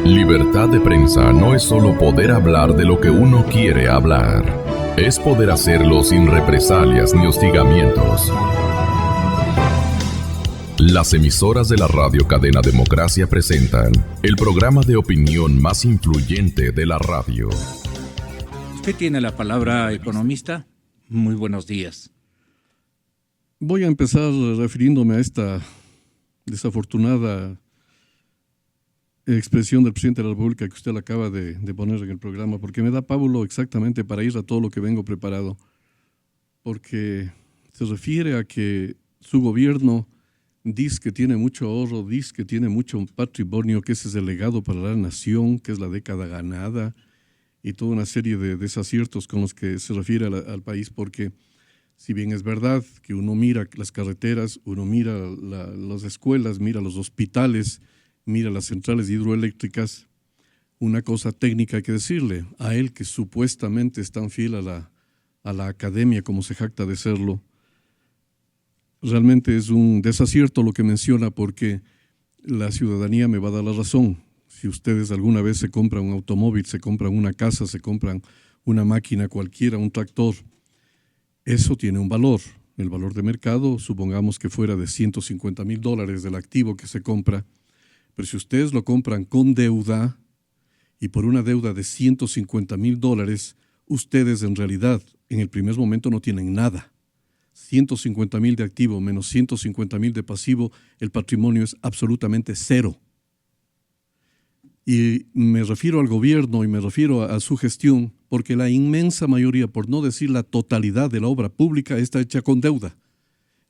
Libertad de prensa no es solo poder hablar de lo que uno quiere hablar. Es poder hacerlo sin represalias ni hostigamientos. Las emisoras de la radio cadena Democracia presentan el programa de opinión más influyente de la radio. Usted tiene la palabra, economista. Muy buenos días. Voy a empezar refiriéndome a esta desafortunada expresión del presidente de la República que usted la acaba de poner en el programa, porque me da pábulo exactamente para ir a todo lo que vengo preparado, porque se refiere a que su gobierno dice que tiene mucho ahorro, dice que tiene mucho patrimonio, que ese es el legado para la nación, que es la década ganada, y toda una serie de desaciertos con los que se refiere al país, porque si bien es verdad que uno mira las carreteras, uno mira las escuelas, mira los hospitales, mira las centrales hidroeléctricas, una cosa técnica hay que decirle, a él que supuestamente es tan fiel a la academia como se jacta de serlo, realmente es un desacierto lo que menciona, porque la ciudadanía me va a dar la razón. Si ustedes alguna vez se compran un automóvil, se compran una casa, se compran una máquina cualquiera, un tractor, eso tiene un valor. El valor de mercado, supongamos que fuera de $150,000 del activo que se compra, pero si ustedes lo compran con deuda y por una deuda de $150,000, ustedes en realidad en el primer momento no tienen nada. 150,000 de activo menos 150,000 de pasivo, el patrimonio es absolutamente cero. Y me refiero al gobierno y me refiero a su gestión, porque la inmensa mayoría, por no decir la totalidad de la obra pública, está hecha con deuda.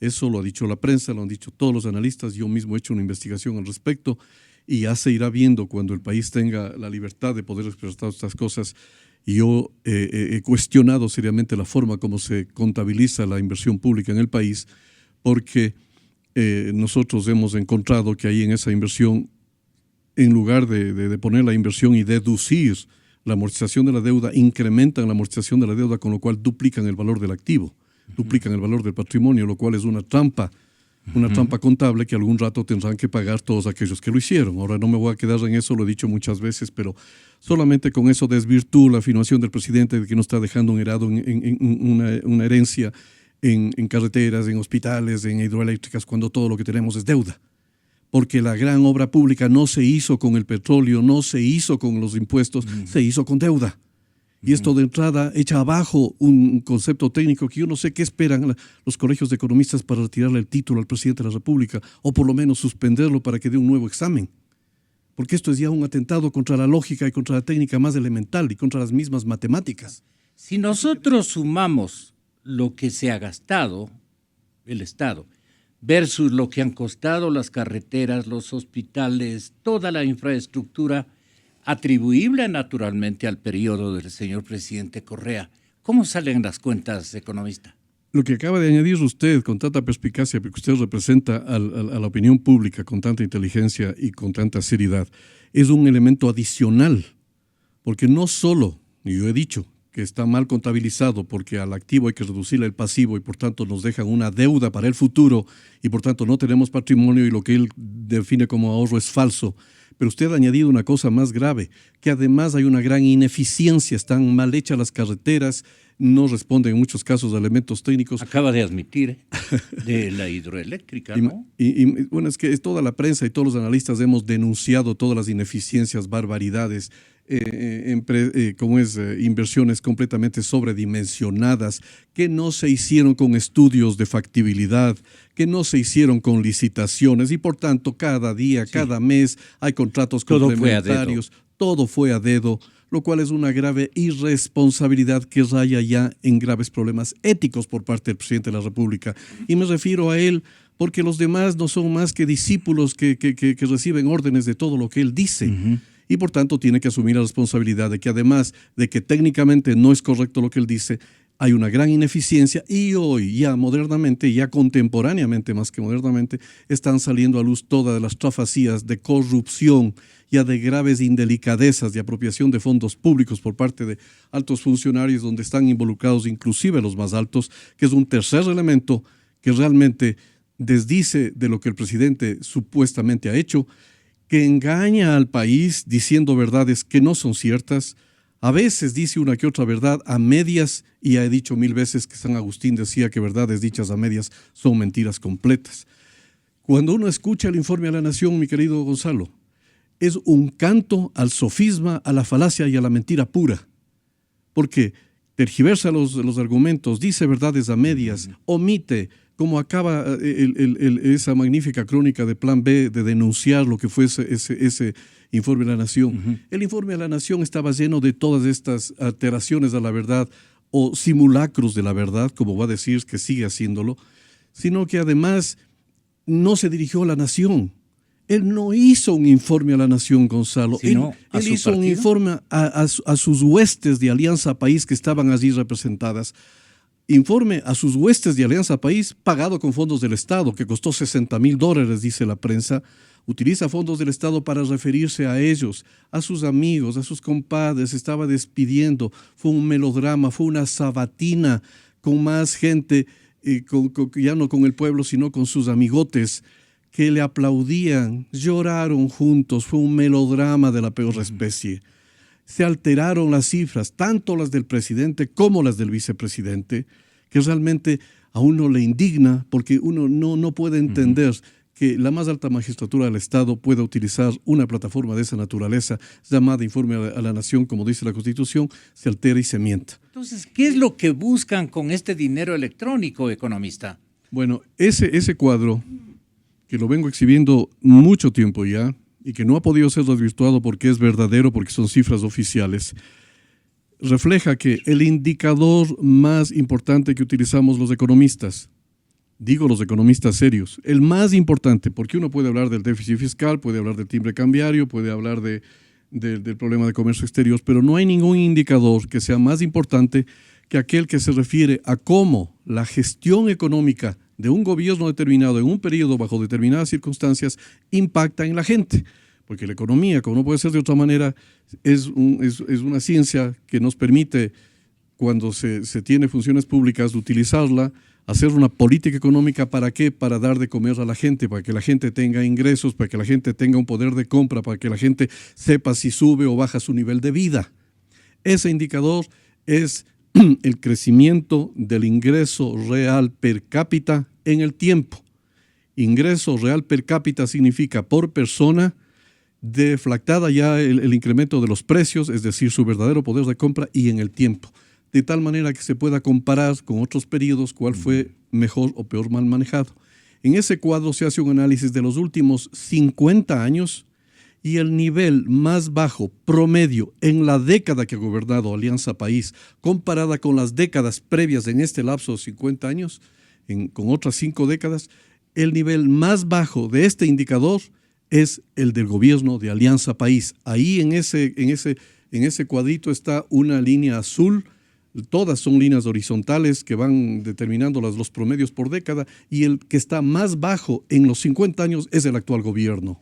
Eso lo ha dicho la prensa, lo han dicho todos los analistas, yo mismo he hecho una investigación al respecto y ya se irá viendo cuando el país tenga la libertad de poder expresar estas cosas. Y yo he cuestionado seriamente la forma como se contabiliza la inversión pública en el país, porque nosotros hemos encontrado que ahí en esa inversión, en lugar de poner la inversión y deducir la amortización de la deuda, incrementan la amortización de la deuda, con lo cual duplican el valor del activo, duplican el valor del patrimonio, lo cual es una trampa contable que algún rato tendrán que pagar todos aquellos que lo hicieron. Ahora no me voy a quedar en eso, lo he dicho muchas veces, pero solamente con eso desvirtúo la afirmación del presidente de que no está dejando un herado una herencia en carreteras, en hospitales, en hidroeléctricas, cuando todo lo que tenemos es deuda. Porque la gran obra pública no se hizo con el petróleo, no se hizo con los impuestos, se hizo con deuda. Y esto de entrada echa abajo un concepto técnico que yo no sé qué esperan los colegios de economistas para retirarle el título al presidente de la República, o por lo menos suspenderlo para que dé un nuevo examen. Porque esto es ya un atentado contra la lógica y contra la técnica más elemental y contra las mismas matemáticas. Si nosotros sumamos lo que se ha gastado el Estado versus lo que han costado las carreteras, los hospitales, toda la infraestructura atribuible naturalmente al periodo del señor presidente Correa, ¿cómo salen las cuentas, economista? Lo que acaba de añadir usted con tanta perspicacia, porque usted representa a la opinión pública con tanta inteligencia y con tanta seriedad, es un elemento adicional, porque no solo, y yo he dicho, que está mal contabilizado porque al activo hay que reducirle el pasivo y por tanto nos dejan una deuda para el futuro y por tanto no tenemos patrimonio y lo que él define como ahorro es falso. Pero usted ha añadido una cosa más grave, que además hay una gran ineficiencia, están mal hechas las carreteras, no responden en muchos casos a elementos técnicos. Acaba de admitir de la hidroeléctrica, ¿no? Y bueno, es que toda la prensa y todos los analistas hemos denunciado todas las ineficiencias, barbaridades, inversiones completamente sobredimensionadas, que no se hicieron con estudios de factibilidad, que no se hicieron con licitaciones y por tanto cada día, cada mes hay contratos complementarios, todo fue a dedo, lo cual es una grave irresponsabilidad que raya ya en graves problemas éticos por parte del presidente de la República. Y me refiero a él porque los demás no son más que discípulos que reciben órdenes de todo lo que él dice. Y por tanto tiene que asumir la responsabilidad de que además de que técnicamente no es correcto lo que él dice, hay una gran ineficiencia y hoy ya modernamente, ya contemporáneamente más que modernamente, están saliendo a luz todas las trafacías de corrupción, ya de graves indelicadezas de apropiación de fondos públicos por parte de altos funcionarios donde están involucrados inclusive los más altos, que es un tercer elemento que realmente desdice de lo que el presidente supuestamente ha hecho que engaña al país diciendo verdades que no son ciertas. A veces dice una que otra verdad a medias, y ya he dicho 1000 veces que San Agustín decía que verdades dichas a medias son mentiras completas. Cuando uno escucha el informe a la Nación, mi querido Gonzalo, es un canto al sofisma, a la falacia y a la mentira pura, porque tergiversa los argumentos, dice verdades a medias, omite, como acaba esa magnífica crónica de Plan B de denunciar lo que fue ese informe a la Nación. El informe a la Nación estaba lleno de todas estas alteraciones a la verdad o simulacros de la verdad, como va a decir que sigue haciéndolo, sino que además no se dirigió a la Nación. Él no hizo un informe a la Nación, Gonzalo. Él hizo un informe a sus huestes de Alianza País que estaban allí representadas. Informe a sus huestes de Alianza País pagado con fondos del Estado, que costó $60,000, dice la prensa. Utiliza fondos del Estado para referirse a ellos, a sus amigos, a sus compadres, se estaba despidiendo. Fue un melodrama, fue una sabatina con más gente, ya no con el pueblo, sino con sus amigotes, que le aplaudían, lloraron juntos. Fue un melodrama de la peor especie. Se alteraron las cifras, tanto las del presidente como las del vicepresidente, que realmente a uno le indigna, porque uno no puede entender que la más alta magistratura del Estado pueda utilizar una plataforma de esa naturaleza, llamada Informe a la Nación, como dice la Constitución, se altera y se mienta. Entonces, ¿qué es lo que buscan con este dinero electrónico, economista? Bueno, ese cuadro, que lo vengo exhibiendo mucho tiempo ya, y que no ha podido ser desvirtuado porque es verdadero, porque son cifras oficiales, refleja que el indicador más importante que utilizamos los economistas, digo los economistas serios, el más importante, porque uno puede hablar del déficit fiscal, puede hablar del timbre cambiario, puede hablar del problema de comercio exterior, pero no hay ningún indicador que sea más importante que aquel que se refiere a cómo la gestión económica de un gobierno determinado en un periodo bajo determinadas circunstancias impacta en la gente. Porque la economía, como no puede ser de otra manera, es una ciencia que nos permite, cuando se tiene funciones públicas, utilizarla, hacer una política económica. ¿Para qué? Para dar de comer a la gente, para que la gente tenga ingresos, para que la gente tenga un poder de compra, para que la gente sepa si sube o baja su nivel de vida. Ese indicador es el crecimiento del ingreso real per cápita en el tiempo. Ingreso real per cápita significa por persona, deflactada ya el incremento de los precios, es decir, su verdadero poder de compra, y en el tiempo, de tal manera que se pueda comparar con otros periodos cuál fue mejor o peor mal manejado. En ese cuadro se hace un análisis de los últimos 50 años y el nivel más bajo promedio en la década que ha gobernado Alianza País, comparada con las décadas previas en este lapso de 50 años, con otras 5 décadas, el nivel más bajo de este indicador es el del gobierno de Alianza País. Ahí en ese cuadrito está una línea azul, todas son líneas horizontales que van determinando los promedios por década, y el que está más bajo en los 50 años es el actual gobierno.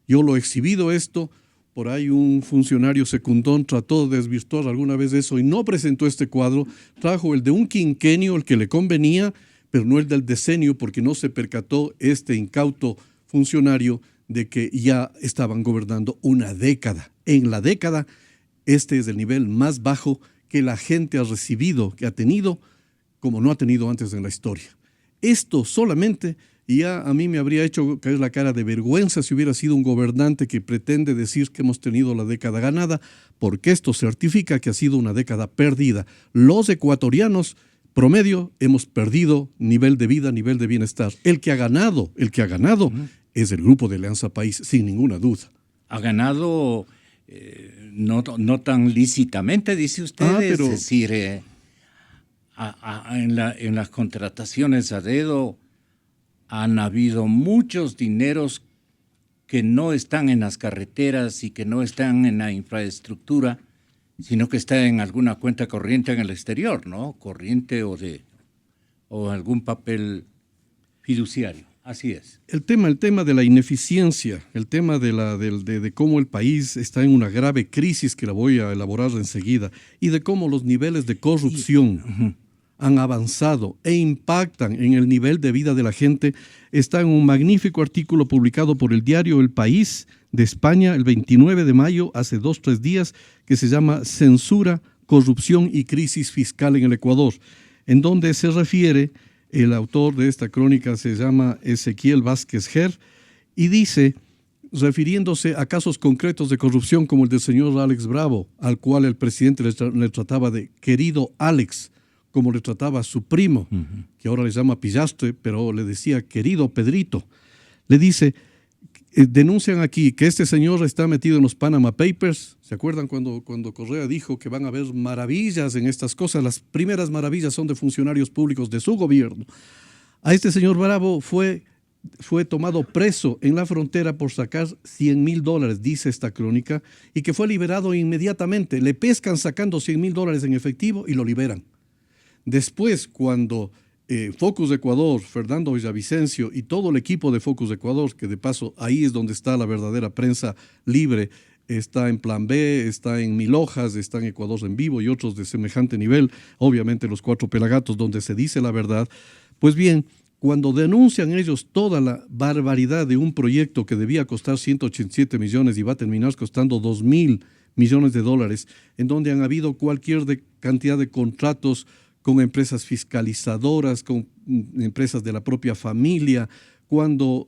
Yo lo he exhibido esto, por ahí un funcionario secundón trató de desvirtuar alguna vez eso y no presentó este cuadro, trajo el de un quinquenio, el que le convenía, pero no el del decenio, porque no se percató este incauto funcionario de que ya estaban gobernando una década. En la década, este es el nivel más bajo que la gente ha recibido, que ha tenido, como no ha tenido antes en la historia. Esto solamente, y ya a mí me habría hecho caer la cara de vergüenza si hubiera sido un gobernante que pretende decir que hemos tenido la década ganada, porque esto certifica que ha sido una década perdida. Los ecuatorianos, promedio, hemos perdido nivel de vida, nivel de bienestar. El que ha ganado es el grupo de Alianza País, sin ninguna duda. Ha ganado no tan lícitamente, dice usted, es decir, en las contrataciones a dedo han habido muchos dineros que no están en las carreteras y que no están en la infraestructura, sino que está en alguna cuenta corriente en el exterior, ¿no? Corriente o algún papel fiduciario. Así es. El tema de la ineficiencia, el tema de cómo el país está en una grave crisis, que la voy a elaborar enseguida, y de cómo los niveles de corrupción han avanzado e impactan en el nivel de vida de la gente está en un magnífico artículo publicado por el diario El País de España el 29 de mayo, hace 2-3 días, que se llama Censura, corrupción y crisis fiscal en el Ecuador, en donde se refiere, el autor de esta crónica se llama Ezequiel Vázquez Ger, y dice, refiriéndose a casos concretos de corrupción como el del señor Alex Bravo, al cual el presidente le trataba de querido Alex, como le trataba a su primo, que ahora le llama Pillastre, pero le decía querido Pedrito. Le dice, denuncian aquí que este señor está metido en los Panama Papers. ¿Se acuerdan cuando Correa dijo que van a haber maravillas en estas cosas? Las primeras maravillas son de funcionarios públicos de su gobierno. A este señor Bravo fue tomado preso en la frontera por sacar $100,000, dice esta crónica, y que fue liberado inmediatamente. Le pescan sacando $100,000 en efectivo y lo liberan. Después, cuando Focus Ecuador, Fernando Villavicencio y todo el equipo de Focus Ecuador, que de paso ahí es donde está la verdadera prensa libre, está en Plan B, está en Mil Hojas, está en Ecuador en Vivo y otros de semejante nivel, obviamente los 4 Pelagatos donde se dice la verdad. Pues bien, cuando denuncian ellos toda la barbaridad de un proyecto que debía costar 187 millones y va a terminar costando 2,000 millones de dólares, en donde han habido cualquier cantidad de contratos con empresas fiscalizadoras, con empresas de la propia familia, cuando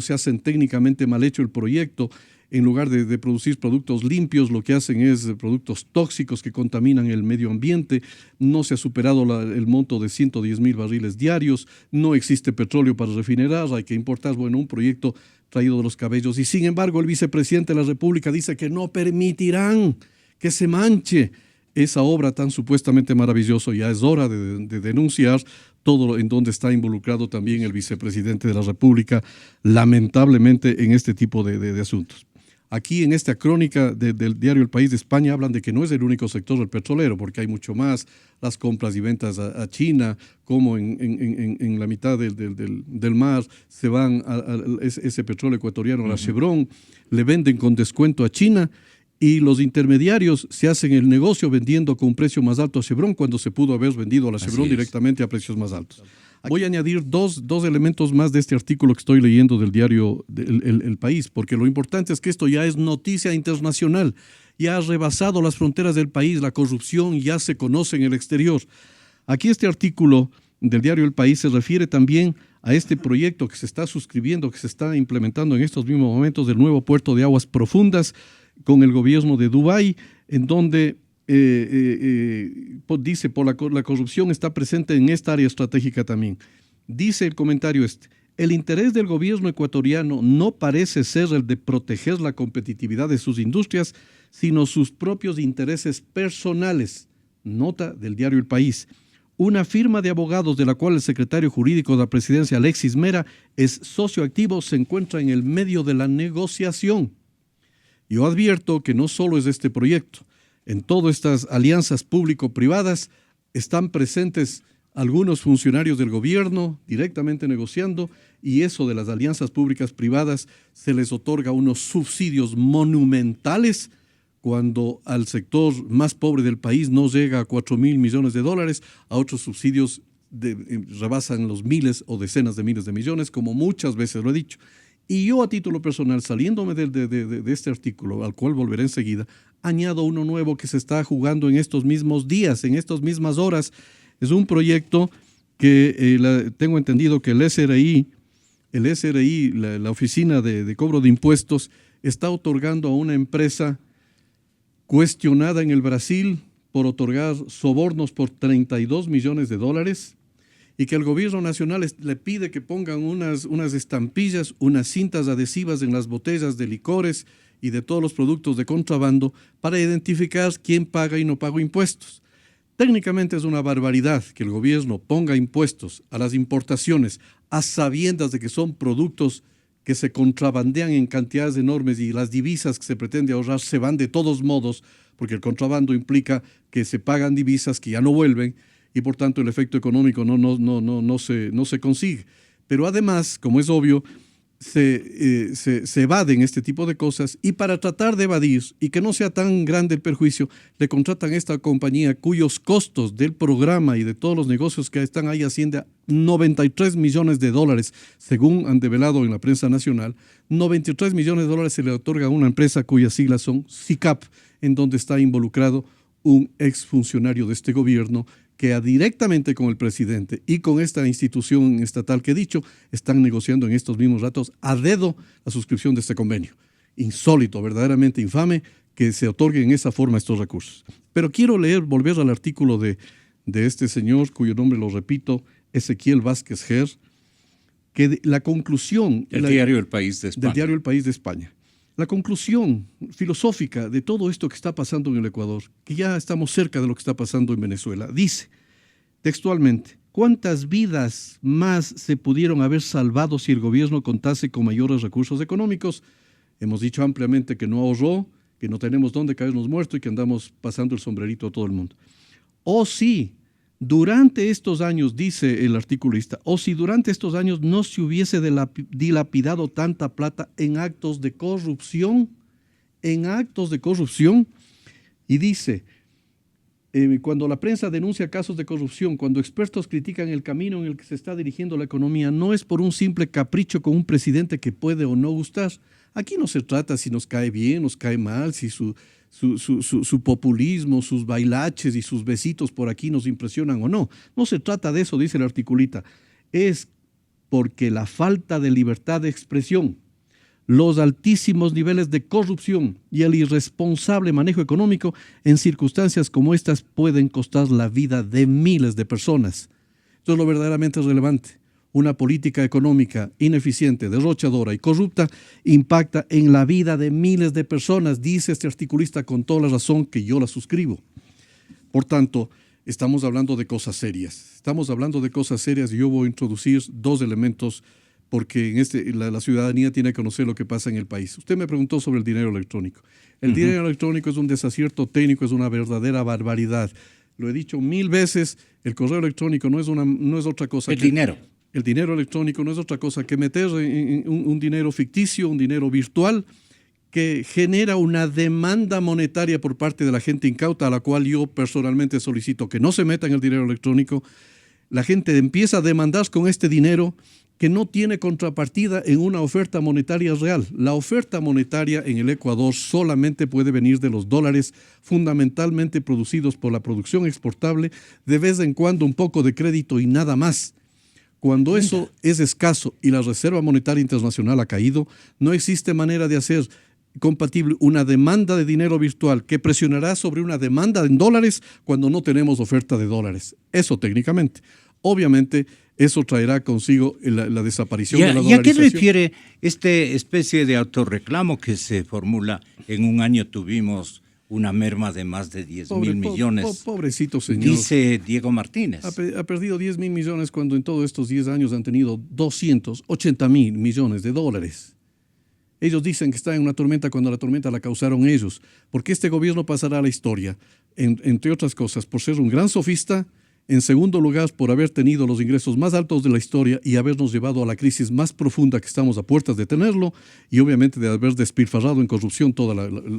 se hacen técnicamente mal hecho el proyecto, en lugar de producir productos limpios, lo que hacen es productos tóxicos que contaminan el medio ambiente. No se ha superado el monto de 110,000 barriles diarios, no existe petróleo para refinerar, hay que importar, un proyecto traído de los cabellos. Y sin embargo, el vicepresidente de la República dice que no permitirán que se manche esa obra tan supuestamente maravillosa. Ya es hora de denunciar todo en donde está involucrado también el vicepresidente de la República, lamentablemente, en este tipo de asuntos. Aquí en esta crónica del diario El País de España hablan de que no es el único sector del petrolero, porque hay mucho más, las compras y ventas a China, como en la mitad del mar se van ese petróleo ecuatoriano a la Chevron, le venden con descuento a China, y los intermediarios se hacen el negocio vendiendo con un precio más alto a Chevron cuando se pudo haber vendido a la Chevron directamente a precios más altos. Voy a añadir dos elementos más de este artículo que estoy leyendo del diario El País, porque lo importante es que esto ya es noticia internacional, ya ha rebasado las fronteras del país, la corrupción ya se conoce en el exterior. Aquí este artículo del diario El País se refiere también a este proyecto que se está suscribiendo, que se está implementando en estos mismos momentos del nuevo puerto de aguas profundas con el gobierno de Dubái, en donde dice, la corrupción está presente en esta área estratégica también. Dice el comentario el interés del gobierno ecuatoriano no parece ser el de proteger la competitividad de sus industrias, sino sus propios intereses personales. Nota del diario El País. Una firma de abogados de la cual el secretario jurídico de la presidencia, Alexis Mera, es socio activo, se encuentra en el medio de la negociación. Yo advierto que no solo es este proyecto. En todas estas alianzas público-privadas están presentes algunos funcionarios del gobierno directamente negociando, y eso de las alianzas públicas-privadas se les otorga unos subsidios monumentales cuando al sector más pobre del país no llega a 4,000 millones de dólares, a otros subsidios rebasan los miles o decenas de miles de millones, como muchas veces lo he dicho. Y yo a título personal, saliéndome de este artículo, al cual volveré enseguida, añado uno nuevo que se está jugando en estos mismos días, en estas mismas horas. Es un proyecto que tengo entendido que el SRI, la Oficina de Cobro de Impuestos, está otorgando a una empresa cuestionada en el Brasil por otorgar sobornos por 32 millones de dólares, y que el gobierno nacional le pide que pongan unas estampillas, unas cintas adhesivas en las botellas de licores y de todos los productos de contrabando para identificar quién paga y no paga impuestos. Técnicamente es una barbaridad que el gobierno ponga impuestos a las importaciones a sabiendas de que son productos que se contrabandean en cantidades enormes, y las divisas que se pretende ahorrar se van de todos modos, porque el contrabando implica que se pagan divisas que ya no vuelven, y por tanto el efecto económico no se consigue. Pero además, como es obvio, se evaden este tipo de cosas y para tratar de evadir y que no sea tan grande el perjuicio, le contratan a esta compañía cuyos costos del programa y de todos los negocios que están ahí asciende a $93 millones, según han develado en la prensa nacional. $93 millones se le otorga a una empresa cuyas siglas son SICAP, en donde está involucrado un exfuncionario de este gobierno que directamente con el presidente y con esta institución estatal que he dicho, están negociando en estos mismos ratos a dedo la suscripción de este convenio. Insólito, verdaderamente infame, que se otorguen en esa forma estos recursos. Pero quiero volver al artículo de este señor, cuyo nombre lo repito, Ezequiel Vázquez Ger, que la conclusión... Del diario El País de España. Del diario El País de España. La conclusión filosófica de todo esto que está pasando en el Ecuador, que ya estamos cerca de lo que está pasando en Venezuela, dice textualmente: ¿cuántas vidas más se pudieron haber salvado si el gobierno contase con mayores recursos económicos? Hemos dicho ampliamente que no ahorró, que no tenemos dónde caernos muertos y que andamos pasando el sombrerito a todo el mundo. O si durante estos años, dice el articulista, o si durante estos años no se hubiese dilapidado tanta plata en actos de corrupción, y dice, cuando la prensa denuncia casos de corrupción, cuando expertos critican el camino en el que se está dirigiendo la economía, no es por un simple capricho con un presidente que puede o no gustar. Aquí no se trata si nos cae bien, nos cae mal, si su populismo, sus bailaches y sus besitos por aquí nos impresionan o no. No se trata de eso, dice el articulista. Es porque la falta de libertad de expresión, los altísimos niveles de corrupción y el irresponsable manejo económico en circunstancias como estas pueden costar la vida de miles de personas. Esto es lo verdaderamente relevante. Una política económica ineficiente, derrochadora y corrupta impacta en la vida de miles de personas, dice este articulista con toda la razón que yo la suscribo. Por tanto, estamos hablando de cosas serias. Y yo voy a introducir dos elementos porque la ciudadanía tiene que conocer lo que pasa en el país. Usted me preguntó sobre el dinero electrónico. El dinero electrónico es un desacierto técnico, es una verdadera barbaridad. Lo he dicho 1000 veces, el correo electrónico no es otra cosa El dinero electrónico no es otra cosa que meter un dinero ficticio, un dinero virtual, que genera una demanda monetaria por parte de la gente incauta, a la cual yo personalmente solicito que no se meta en el dinero electrónico. La gente empieza a demandar con este dinero que no tiene contrapartida en una oferta monetaria real. La oferta monetaria en el Ecuador solamente puede venir de los dólares, fundamentalmente producidos por la producción exportable, de vez en cuando un poco de crédito y nada más. Cuando eso es escaso y la Reserva Monetaria Internacional ha caído, no existe manera de hacer compatible una demanda de dinero virtual que presionará sobre una demanda en dólares cuando no tenemos oferta de dólares. Eso técnicamente. Obviamente, eso traerá consigo la desaparición de la dolarización. ¿Y a qué refiere esta especie de autorreclamo que se formula? En un año tuvimos una merma de más de 10.000 millones. Pobrecito señor. Dice Diego Martínez. Ha perdido 10.000 millones cuando en todos estos 10 años han tenido 280.000 millones de dólares. Ellos dicen que están en una tormenta cuando la tormenta la causaron ellos. Porque este gobierno pasará a la historia, entre otras cosas, por ser un gran sofista. En segundo lugar, por haber tenido los ingresos más altos de la historia y habernos llevado a la crisis más profunda que estamos a puertas de tenerlo, y obviamente de haber despilfarrado en corrupción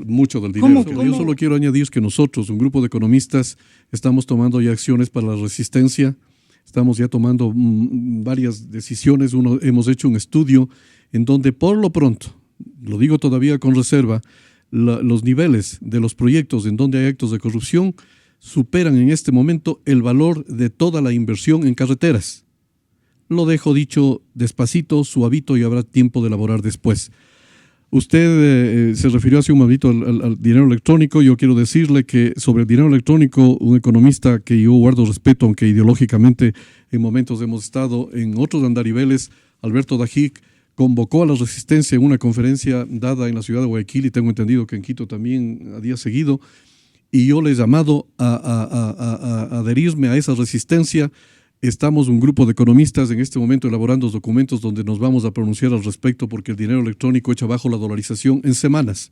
mucho del dinero. ¿Cómo? Yo solo quiero añadir que nosotros, un grupo de economistas, estamos tomando ya acciones para la resistencia, estamos ya tomando varias decisiones. Hemos hecho un estudio en donde por lo pronto, lo digo todavía con reserva, los niveles de los proyectos en donde hay actos de corrupción superan en este momento el valor de toda la inversión en carreteras. Lo dejo dicho despacito, suavito, y habrá tiempo de elaborar después. Usted se refirió hace un momentito al dinero electrónico. Yo quiero decirle que sobre el dinero electrónico, un economista que yo guardo respeto, aunque ideológicamente en momentos hemos estado en otros andariveles, Alberto Dajic, convocó a la resistencia en una conferencia dada en la ciudad de Guayaquil, y tengo entendido que en Quito también a día seguido, y yo le he llamado a adherirme a esa resistencia. Estamos un grupo de economistas en este momento elaborando documentos donde nos vamos a pronunciar al respecto, porque el dinero electrónico echa abajo la dolarización en semanas.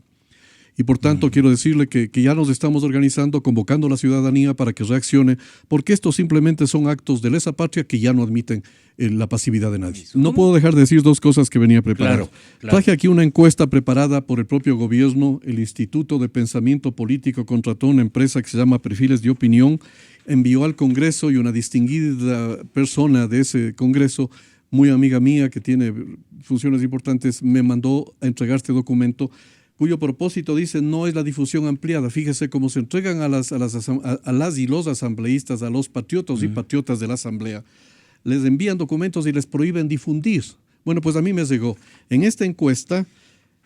Y por tanto quiero decirle que ya nos estamos organizando, convocando a la ciudadanía para que reaccione, porque estos simplemente son actos de lesa patria que ya no admiten la pasividad de nadie. No puedo dejar de decir dos cosas que venía preparado. Claro. Traje aquí una encuesta preparada por el propio gobierno. El Instituto de Pensamiento Político contrató una empresa que se llama Perfiles de Opinión, envió al Congreso, y una distinguida persona de ese Congreso, muy amiga mía que tiene funciones importantes, me mandó a entregar este documento, cuyo propósito, dice, no es la difusión ampliada. Fíjese cómo se entregan a las y los asambleístas, a los patriotas y patriotas de la asamblea. Les envían documentos y les prohíben difundir. Bueno, pues a mí me llegó. En esta encuesta,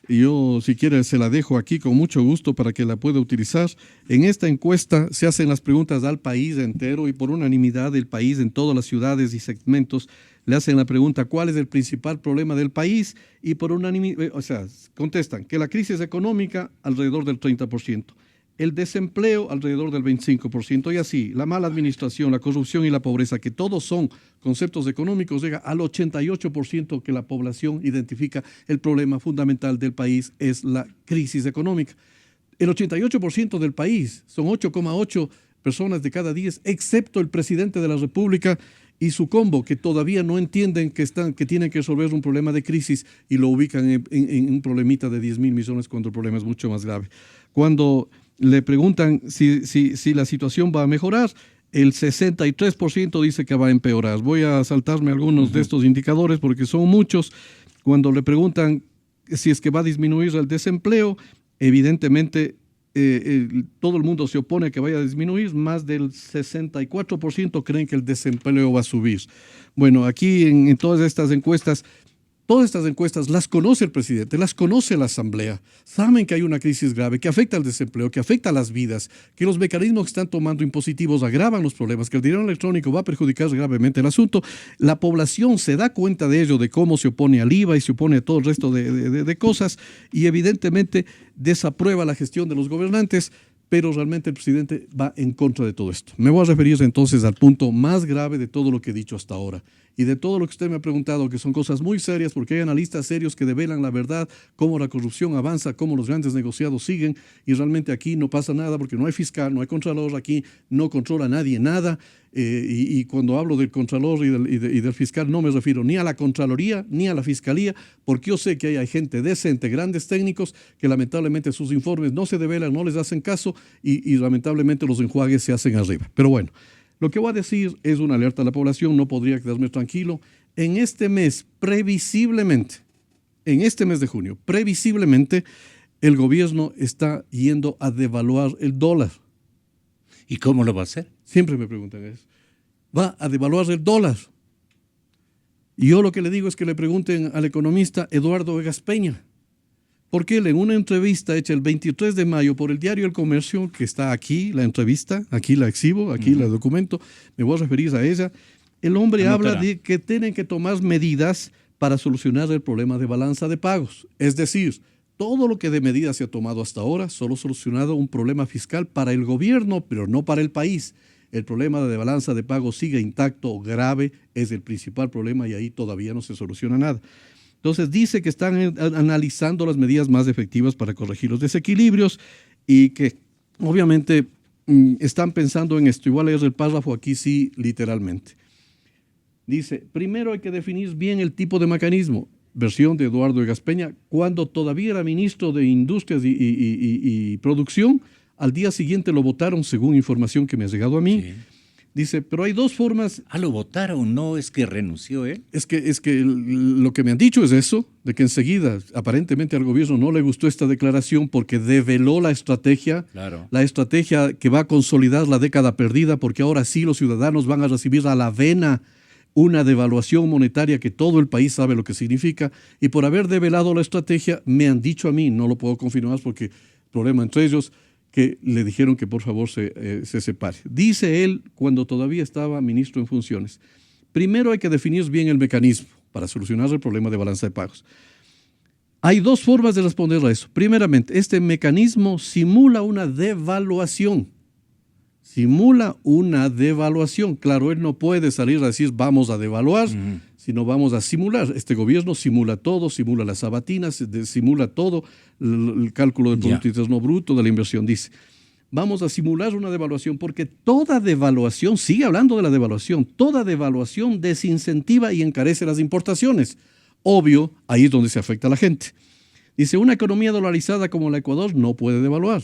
yo si quiere se la dejo aquí con mucho gusto para que la pueda utilizar. En esta encuesta se hacen las preguntas al país entero y por unanimidad del país en todas las ciudades y segmentos le hacen la pregunta ¿cuál es el principal problema del país? Y por unanimidad, contestan que la crisis económica alrededor del 30%, el desempleo alrededor del 25% y así, la mala administración, la corrupción y la pobreza, que todos son conceptos económicos, llega al 88% que la población identifica el problema fundamental del país es la crisis económica. El 88% del país, son 8,8 personas de cada 10, excepto el presidente de la República y su combo, que todavía no entienden que tienen que resolver un problema de crisis y lo ubican en un problemita de 10.000 millones cuando el problema es mucho más grave. Cuando le preguntan si la situación va a mejorar, el 63% dice que va a empeorar. Voy a saltarme algunos de estos indicadores porque son muchos. Cuando le preguntan si es que va a disminuir el desempleo, evidentemente todo el mundo se opone a que vaya a disminuir, más del 64% creen que el desempleo va a subir. Bueno, aquí en todas estas encuestas las conoce el presidente, las conoce la asamblea, saben que hay una crisis grave que afecta al desempleo, que afecta a las vidas, que los mecanismos que están tomando impositivos agravan los problemas, que el dinero electrónico va a perjudicar gravemente el asunto. La población se da cuenta de ello, de cómo se opone al IVA y se opone a todo el resto de cosas, y evidentemente desaprueba la gestión de los gobernantes, pero realmente el presidente va en contra de todo esto. Me voy a referir entonces al punto más grave de todo lo que he dicho hasta ahora y de todo lo que usted me ha preguntado, que son cosas muy serias, porque hay analistas serios que develan la verdad, cómo la corrupción avanza, cómo los grandes negociados siguen, y realmente aquí no pasa nada porque no hay fiscal, no hay contralor, aquí no controla nadie nada, y cuando hablo del contralor y del fiscal no me refiero ni a la Contraloría ni a la Fiscalía, porque yo sé que hay gente decente, grandes técnicos, que lamentablemente sus informes no se develan, no les hacen caso, y lamentablemente los enjuagues se hacen arriba. Pero bueno, lo que voy a decir es una alerta a la población, no podría quedarme tranquilo. En este mes, previsiblemente, en este mes de junio, previsiblemente, el gobierno está yendo a devaluar el dólar. ¿Y cómo lo va a hacer? Siempre me preguntan eso. Va a devaluar el dólar. Y yo lo que le digo es que le pregunten al economista Eduardo Egas Peña, porque él en una entrevista hecha el 23 de mayo por el diario El Comercio, que está aquí la entrevista, aquí la exhibo, aquí la documento, me voy a referir a ella, el hombre habla de que tienen que tomar medidas para solucionar el problema de balanza de pagos. Es decir, todo lo que de medidas se ha tomado hasta ahora solo ha solucionado un problema fiscal para el gobierno, pero no para el país. El problema de balanza de pagos sigue intacto, grave, es el principal problema y ahí todavía no se soluciona nada. Entonces dice que están analizando las medidas más efectivas para corregir los desequilibrios y que obviamente están pensando en esto. Igual leer el párrafo aquí sí, literalmente. Dice, primero hay que definir bien el tipo de mecanismo, versión de Eduardo Egas Peña, cuando todavía era ministro de Industrias y Producción, al día siguiente lo votaron, según información que me ha llegado a mí. Sí. Dice, pero hay dos formas. ¿Lo votaron? No, es que renunció él. Es que lo que me han dicho es eso, de que enseguida, aparentemente al gobierno no le gustó esta declaración porque develó la estrategia, la estrategia que va a consolidar la década perdida, porque ahora sí los ciudadanos van a recibir a la vena una devaluación monetaria que todo el país sabe lo que significa, y por haber develado la estrategia, me han dicho a mí, no lo puedo confirmar porque problema entre ellos, que le dijeron que por favor se separe. Dice él, cuando todavía estaba ministro en funciones, primero hay que definir bien el mecanismo para solucionar el problema de balanza de pagos. Hay dos formas de responder a eso. Primeramente, este mecanismo simula una devaluación. Simula una devaluación. Claro, él no puede salir a decir vamos a devaluar, sino vamos a simular. Este gobierno simula todo, simula las sabatinas, simula todo, el cálculo del Producto Interno Bruto, de la inversión. Dice, vamos a simular una devaluación porque toda devaluación, sigue hablando de la devaluación, toda devaluación desincentiva y encarece las importaciones. Obvio, ahí es donde se afecta a la gente. Dice, una economía dolarizada como la Ecuador no puede devaluar,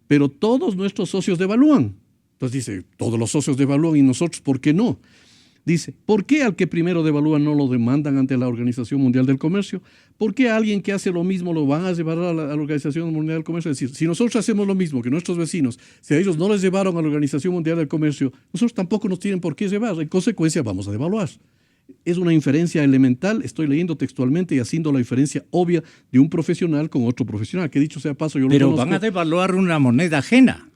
pero todos nuestros socios devalúan. Entonces dice, todos los socios devalúan y nosotros, ¿por qué no? Dice, ¿por qué al que primero devalúa no lo demandan ante la Organización Mundial del Comercio? ¿Por qué a alguien que hace lo mismo lo van a llevar a la Organización Mundial del Comercio? Es decir, si nosotros hacemos lo mismo que nuestros vecinos, si a ellos no les llevaron a la Organización Mundial del Comercio, nosotros tampoco nos tienen por qué llevar. En consecuencia, vamos a devaluar. Es una inferencia elemental, estoy leyendo textualmente y haciendo la inferencia obvia de un profesional con otro profesional, que dicho sea paso, yo lo conozco. Pero van a devaluar una moneda ajena.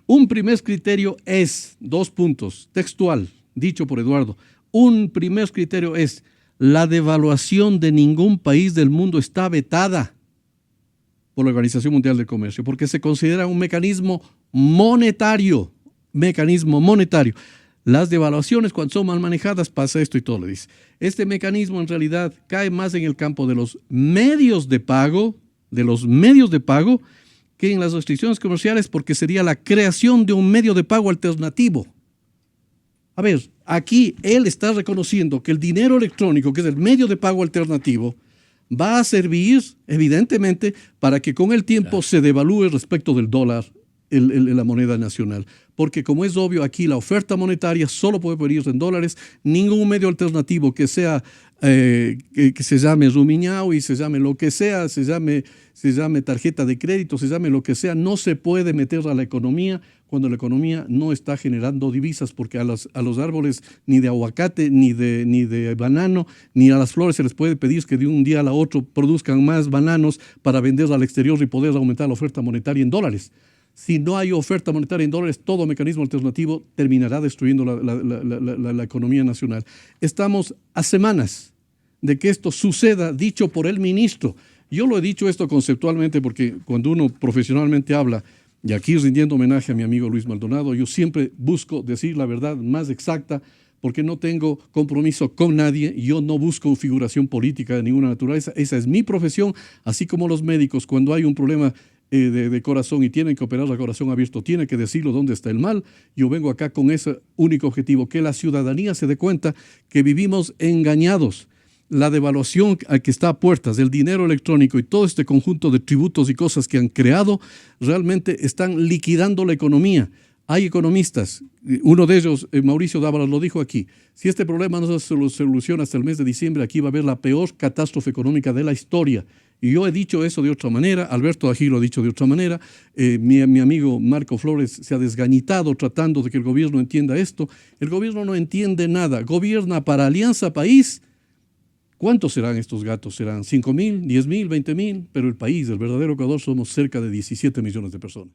Un primer criterio es, 2 puntos, textual, dicho por Eduardo, un primer criterio es, la devaluación de ningún país del mundo está vetada por la Organización Mundial del Comercio, porque se considera un mecanismo monetario. Las devaluaciones, cuando son mal manejadas, pasa esto y todo, le dice. Este mecanismo en realidad cae más en el campo de los medios de pago, que en las restricciones comerciales, porque sería la creación de un medio de pago alternativo. A ver, aquí él está reconociendo que el dinero electrónico, que es el medio de pago alternativo, va a servir, evidentemente, para que con el tiempo se devalúe respecto del dólar la moneda nacional. Porque como es obvio, aquí la oferta monetaria solo puede venir en dólares, ningún medio alternativo que sea que se llame Rumiñao y se llame lo que sea, se llame tarjeta de crédito, se llame lo que sea, no se puede meter a la economía cuando la economía no está generando divisas, porque a los árboles ni de aguacate, ni de banano, ni a las flores se les puede pedir que de un día a otro produzcan más bananos para vender al exterior y poder aumentar la oferta monetaria en dólares. Si no hay oferta monetaria en dólares, todo mecanismo alternativo terminará destruyendo la economía nacional. Estamos a semanas de que esto suceda, dicho por el ministro. Yo lo he dicho esto conceptualmente porque cuando uno profesionalmente habla, y aquí rindiendo homenaje a mi amigo Luis Maldonado, yo siempre busco decir la verdad más exacta porque no tengo compromiso con nadie, yo no busco figuración política de ninguna naturaleza. Esa es mi profesión, así como los médicos, cuando hay un problema de corazón y tienen que operar a corazón abierto, tienen que decirlo dónde está el mal. Yo vengo acá con ese único objetivo, que la ciudadanía se dé cuenta que vivimos engañados. La devaluación que está a puertas, el dinero electrónico y todo este conjunto de tributos y cosas que han creado, realmente están liquidando la economía. Hay economistas, uno de ellos, Mauricio Dávalos, lo dijo aquí, si este problema no se soluciona hasta el mes de diciembre, aquí va a haber la peor catástrofe económica de la historia. Y yo he dicho eso de otra manera, Alberto Ají lo ha dicho de otra manera, mi amigo Marco Flores se ha desgañitado tratando de que el gobierno entienda esto. El gobierno no entiende nada, gobierna para Alianza País. ¿Cuántos serán estos gatos? ¿Serán 5.000, 10.000, 20.000? Pero el país, el verdadero Ecuador, somos cerca de 17 millones de personas.